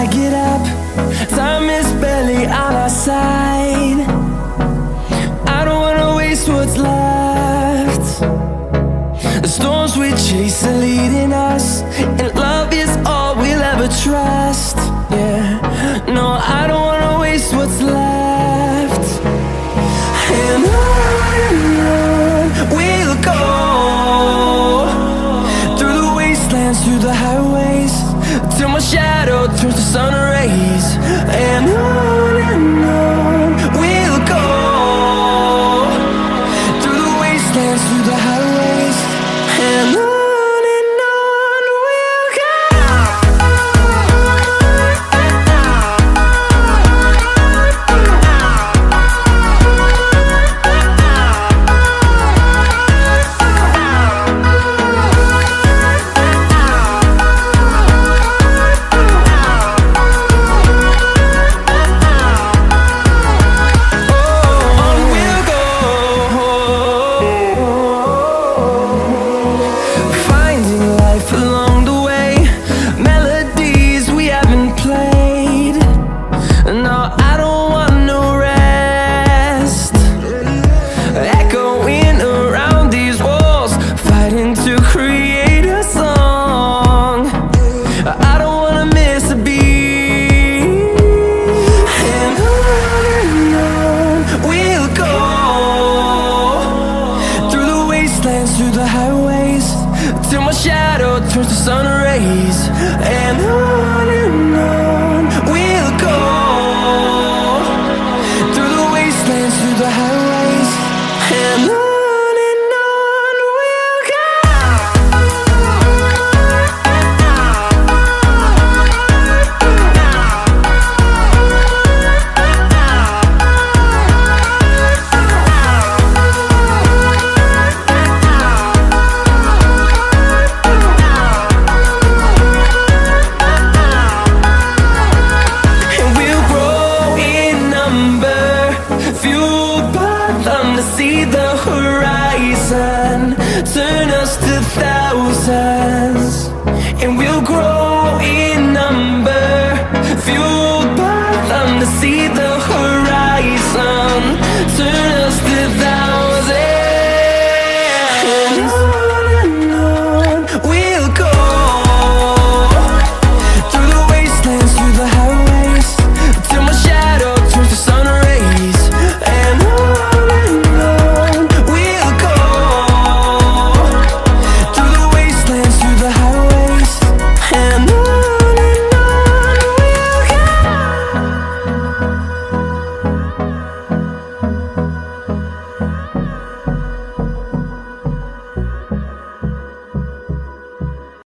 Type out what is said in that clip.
I get up, time is barely on our side. I don't wanna waste what's left. The storms we chase are leading us, and love is all we'll ever trust. Yeah, no, I don't wanna waste what's left. And on we'll go, through the wastelands, through the highways, till my shadow turns to sun rays. And on we'll go, through the wastelands, through the highways, and on we'll go. Through the highways, till my shadow turns to sun rays. And on we'll go, through the wastelands, through the highways, and on we'll go. See the horizon, turn us to thousands, and we'll grow in number, fueled by them to see the